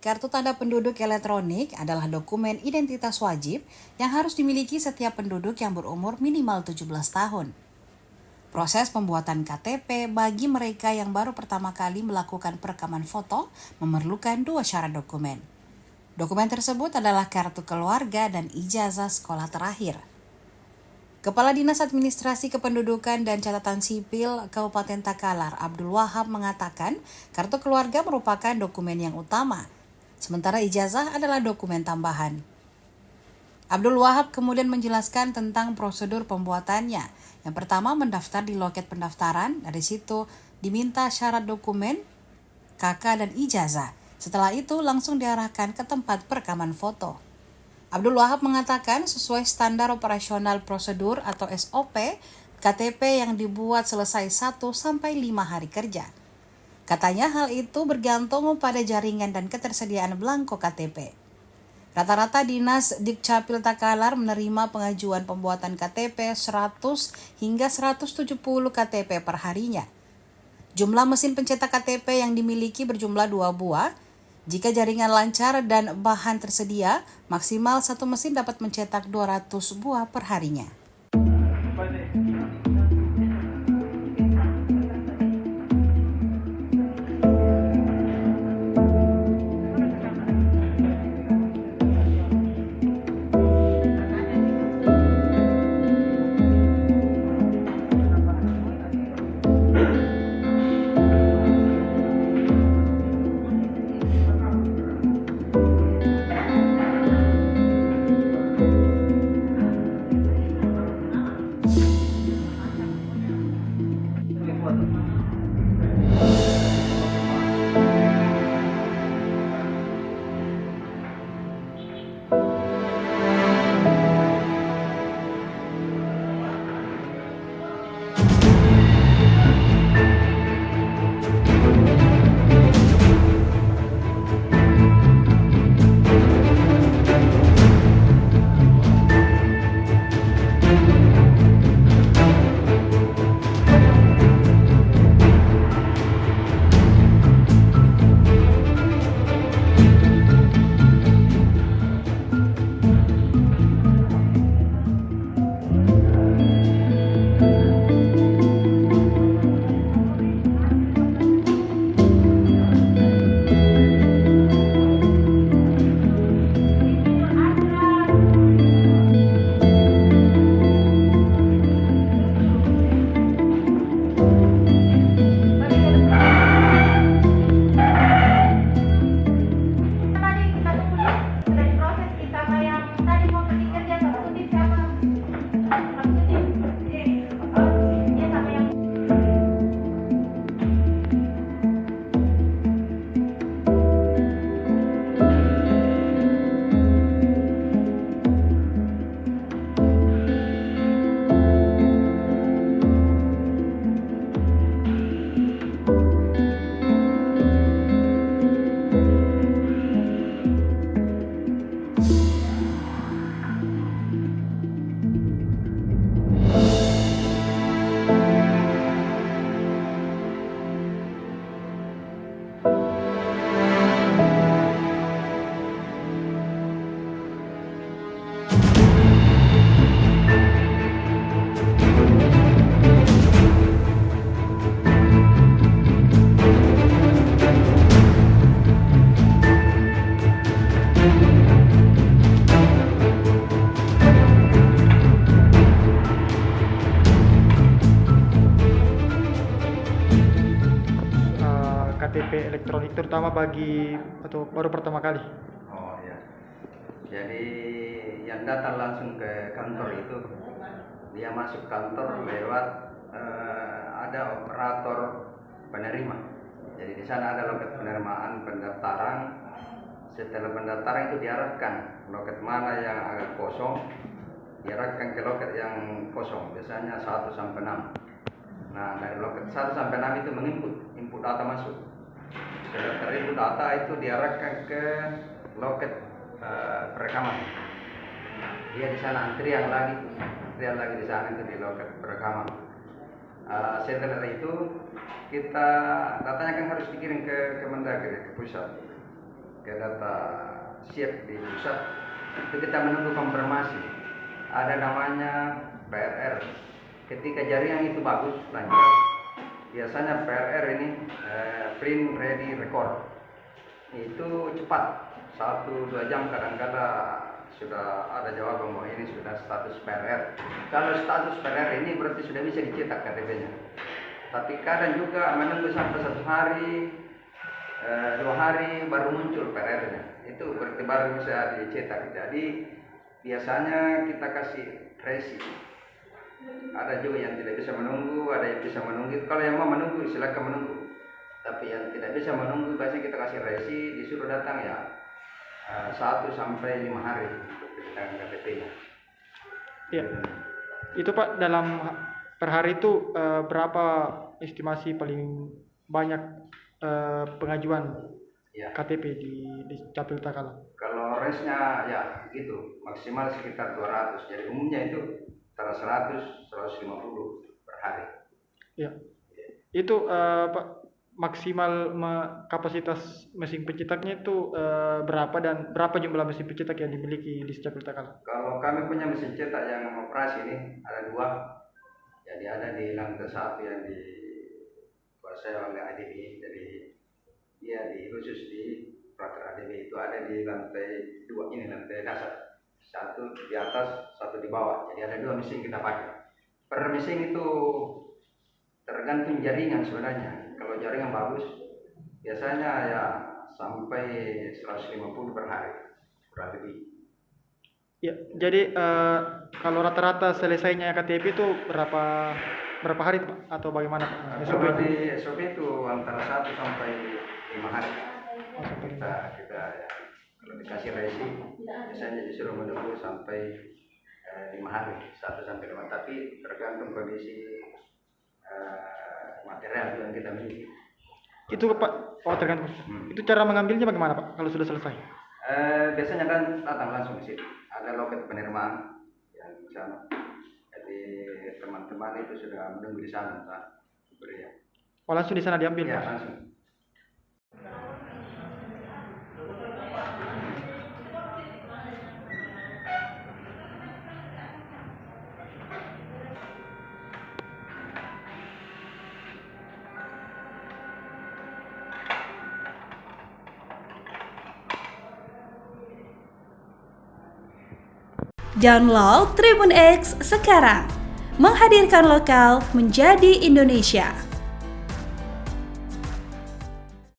Kartu tanda penduduk elektronik adalah dokumen identitas wajib yang harus dimiliki setiap penduduk yang berumur minimal 17 tahun. Proses pembuatan KTP bagi mereka yang baru pertama kali melakukan perekaman foto memerlukan dua syarat dokumen. Dokumen tersebut adalah kartu keluarga dan ijazah sekolah terakhir. Kepala Dinas Administrasi Kependudukan dan Catatan Sipil Kabupaten Takalar, Abdul Wahab mengatakan kartu keluarga merupakan dokumen yang utama, sementara ijazah adalah dokumen tambahan. Abdul Wahab kemudian menjelaskan tentang prosedur pembuatannya. Yang pertama, mendaftar di loket pendaftaran, dari situ diminta syarat dokumen, KK dan ijazah. Setelah itu langsung diarahkan ke tempat perekaman foto. Abdul Wahab mengatakan sesuai standar operasional prosedur atau SOP, KTP yang dibuat selesai 1-5 hari kerja. Katanya hal itu bergantung pada jaringan dan ketersediaan belangko KTP. Rata-rata Dinas Dukcapil Takalar menerima pengajuan pembuatan KTP 100 hingga 170 KTP per harinya. Jumlah mesin pencetak KTP yang dimiliki berjumlah 2 buah. Jika jaringan lancar dan bahan tersedia, maksimal satu mesin dapat mencetak 200 buah per harinya. KTP elektronik terutama bagi atau baru pertama kali? Oh ya, jadi yang datang langsung ke kantor itu dia masuk kantor lewat ada operator penerima. Jadi di sana ada loket penerimaan pendaftaran. Setelah pendaftaran itu diarahkan loket mana yang agak kosong, diarahkan ke loket yang kosong, biasanya 1-6. Nah, dari loket 1-6 itu input data masuk. Setelah terinput data itu diarahkan ke loket perekaman. Dia di sana antrian lagi di sana itu di loket perekaman. Setelah itu kita datanya kan harus dikirim ke Kemendagri, ke pusat. ke data siap di pusat, itu kita menunggu konfirmasi. Ada namanya PRR. Ketika jaringan itu bagus, lancar, biasanya PRR ini print ready record. Itu cepat, 1-2 jam kadang-kadang sudah ada jawaban bahwa ini sudah status PRR. Kalau status PRR ini berarti sudah bisa dicetak KTP-nya. Tapi kadang juga menunggu sampai 1 hari, 2 hari baru muncul PRR-nya. Itu berarti baru bisa dicetak. Jadi biasanya kita kasih resi. Ada juga yang tidak bisa menunggu, ada yang bisa menunggu. Kalau yang mau menunggu silakan menunggu. Tapi yang tidak bisa menunggu pasti kita kasih resi, disuruh datang ya 1-5 hari untuk kedatangan KTP-nya. Iya. Itu Pak, dalam per hari itu berapa estimasi paling banyak pengajuan Ya. KTP di Capil Takala? Kalau resnya ya gitu, maksimal sekitar 200. Jadi umumnya itu antara 100-150 per hari. Ya. Itu Pak, maksimal kapasitas mesin pencetaknya itu berapa dan berapa jumlah mesin pencetak yang dimiliki di Capil Takala? Kalau kami punya mesin cetak yang operasi ini ada 2. Jadi ada di lantai 1 yang dikuasai oleh ADB. Jadi dia khusus di peraturan ADB itu ada di lantai 2 ini, lantai dasar. 1 di atas, 1 di bawah. Jadi ada 2 mesin kita pakai. Per mesin itu tergantung jaringan sebenarnya. Kalau jaringan bagus, biasanya ya sampai 150 per hari, kurang lebih. Ya, jadi kalau rata-rata selesainya KTP itu berapa hari Pak? Atau bagaimana Pak? Kalau di SOP itu antara 1 sampai 5 hari. Oh, sampai 5. Kita ya, kalau dikasih resi, biasanya disuruh menunggu sampai 5 hari, 1 sampai 5. Tapi tergantung kondisi material yang kita miliki. Itu Pak, tergantung. Itu cara mengambilnya bagaimana Pak kalau sudah selesai? Biasanya kan datang langsung ke sini. Ada loket penerimaan yang di sana. Jadi teman-teman itu sudah menunggu di sana Pak. Ya. Oh, langsung di sana diambil Ya, Pak? langsung. Download Tribun X sekarang, menghadirkan lokal menjadi Indonesia.